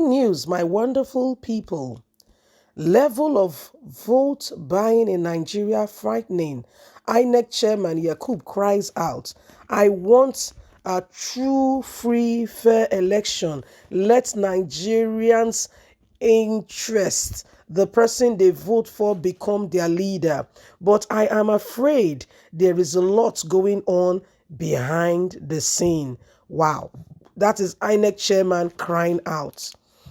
News, my wonderful people. Level of vote buying in Nigeria frightening. Inec chairman Yakubo cries out, I want a true, free, fair election. Let Nigerians' interest, the person they vote for, become their leader. But I am afraid there is a lot going on behind the scene. Wow. That is Inec chairman crying out.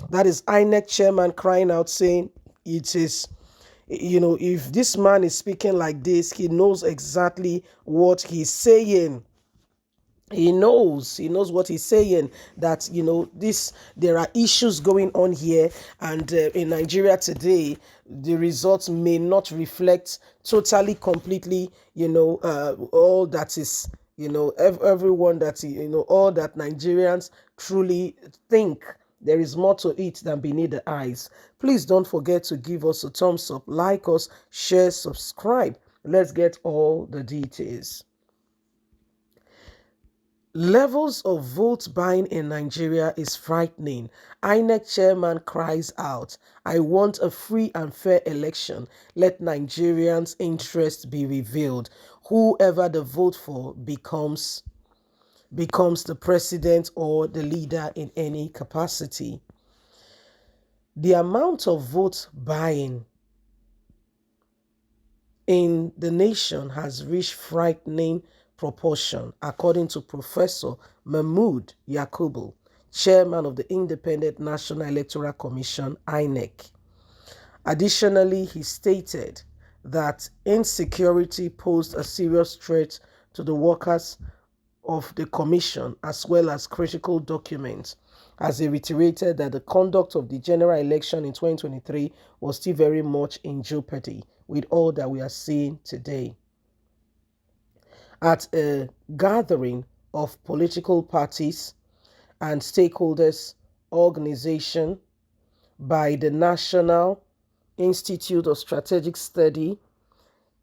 That is Inec chairman crying out saying it is, if this man is speaking like this, he knows exactly what he's saying. He knows what he's saying, that there are issues going on here, and in Nigeria today the results may not reflect totally completely all that is, everyone that all that Nigerians truly think. There is more to it than beneath the eyes. Please don't forget to give us a thumbs up, like us, share, subscribe. Let's get all the details. Levels of vote buying in Nigeria is frightening. Inec chairman cries out, I want a free and fair election. Let Nigerians' interest be revealed. Whoever the vote for becomes the president or the leader in any capacity. The amount of vote buying in the nation has reached frightening proportion, according to Professor Mahmood Yakubo, chairman of the Independent National Electoral Commission, Inec. Additionally, he stated that insecurity posed a serious threat to the workers of the commission as well as critical documents, as he reiterated that the conduct of the general election in 2023 was still very much in jeopardy with all that we are seeing today. At a gathering of political parties and stakeholders organization by the National Institute of Strategic Study,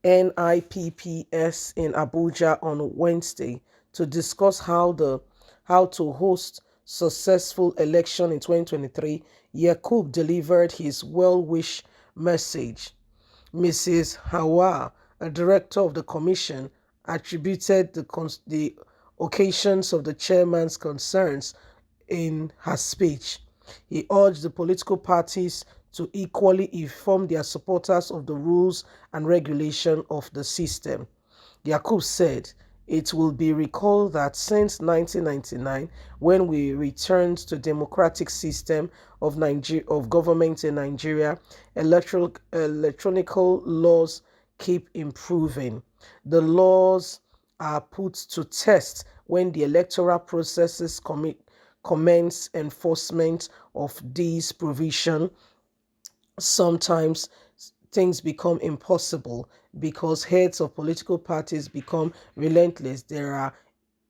NIPPS, in Abuja on Wednesday to discuss how to host successful election in 2023, Yakubo delivered his well-wish message. Mrs. Hawa, a director of the commission, attributed the occasions of the chairman's concerns in her speech. He urged the political parties to equally inform their supporters of the rules and regulation of the system. Yakubo said, it will be recalled that since 1999, when we returned to democratic system of government in Nigeria, electronical laws keep improving. The laws are put to test when the electoral processes commence enforcement of these provisions. Sometimes things become impossible because heads of political parties become relentless. There are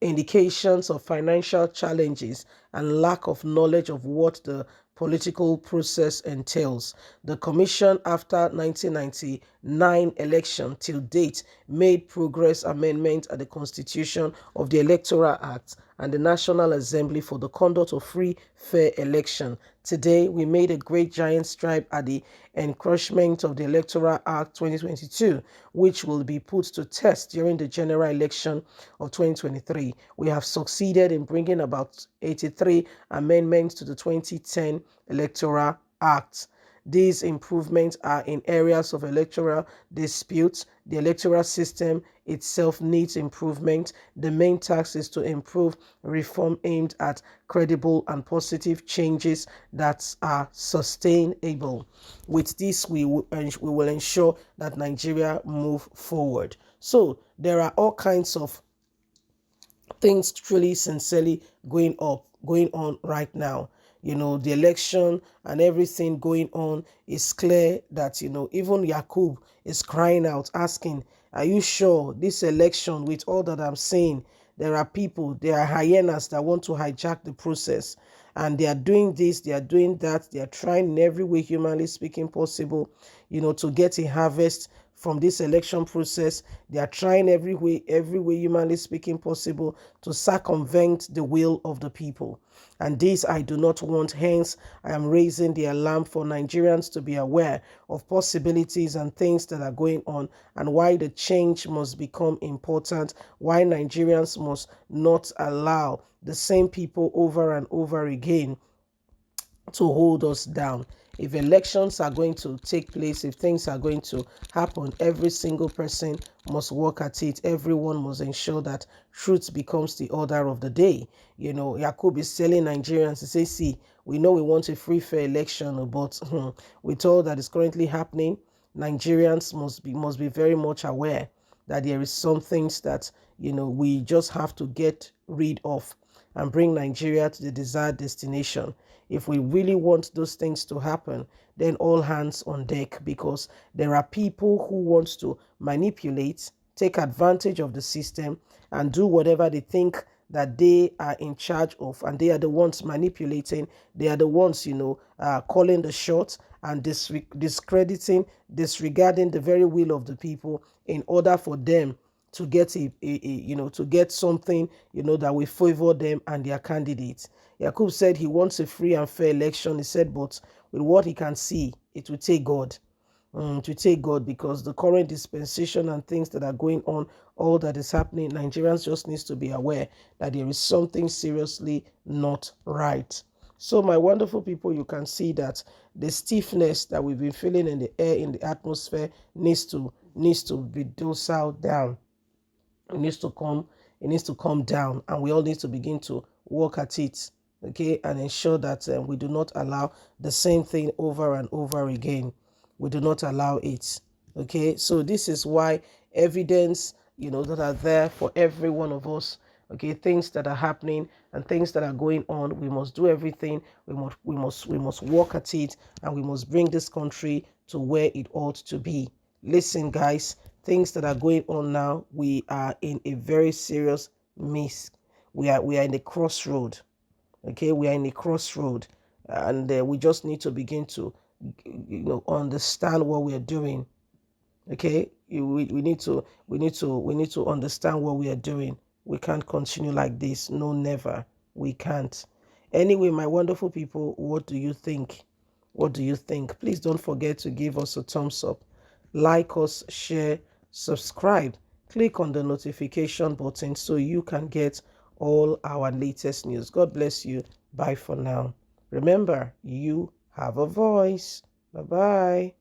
indications of financial challenges and lack of knowledge of what the political process entails. The Commission, after 1999 election till date, made progress amendment at the Constitution of the Electoral Act and the National Assembly for the conduct of free, fair election. Today, we made a great giant stride at the encroachment of the Electoral Act 2022, which will be put to test during the general election of 2023. We have succeeded in bringing about 83 amendments to the 2010 Electoral Act. These improvements are in areas of electoral disputes. The electoral system itself needs improvement. The main task is to improve reform aimed at credible and positive changes that are sustainable. With this, we will ensure that Nigeria move forward. So there are all kinds of things truly sincerely going on right now. The election and everything going on is clear that, even Yakubo is crying out, asking, are you sure this election, with all that I'm saying, there are hyenas that want to hijack the process, and they are doing this, they are doing that, they are trying in every way humanly speaking possible, to get a harvest from this election process. They are trying every way humanly speaking possible to circumvent the will of the people. And this I do not want. Hence, I am raising the alarm for Nigerians to be aware of possibilities and things that are going on, and why the change must become important, why Nigerians must not allow the same people over and over again to hold us down. If elections are going to take place, if things are going to happen, every single person must work at it. Everyone must ensure that truth becomes the order of the day. You know, Yakubo is telling Nigerians to say, see, we know we want a free, fair election, but with all that is currently happening, Nigerians must be very much aware that there is some things that, you know, we just have to get rid of and bring Nigeria to the desired destination. If we really want those things to happen, then all hands on deck, because there are people who want to manipulate, take advantage of the system, and do whatever they think that they are in charge of, and they are the ones manipulating. They are the ones, calling the shots and discrediting, disregarding the very will of the people in order for them to get to get something, that will favor them and their candidates. Yakubu said he wants a free and fair election. He said, but with what he can see, it will take God. To take God, because the current dispensation and things that are going on, all that is happening, Nigerians just needs to be aware that there is something seriously not right. So my wonderful people, you can see that the stiffness that we've been feeling in the air, in the atmosphere, needs to be docile down. It needs to come down, and we all need to begin to work at it, okay, and ensure that we do not allow the same thing over and over again. We do not allow it, okay. So this is why evidence, that are there for every one of us, okay, things that are happening and things that are going on, we must do everything. We must work at it, and we must bring this country to where it ought to be. Listen, guys, things that are going on now, we are in a very serious miss. We are in a crossroad. Okay, we are in a crossroad, and we just need to begin to, understand what we are doing. Okay, we need to understand what we are doing. We can't continue like this. No, never. We can't. Anyway, my wonderful people, what do you think? What do you think? Please don't forget to give us a thumbs up, like us, share, subscribe, click on the notification button so you can get all our latest news. God bless you. Bye for now. Remember, you have a voice. Bye bye.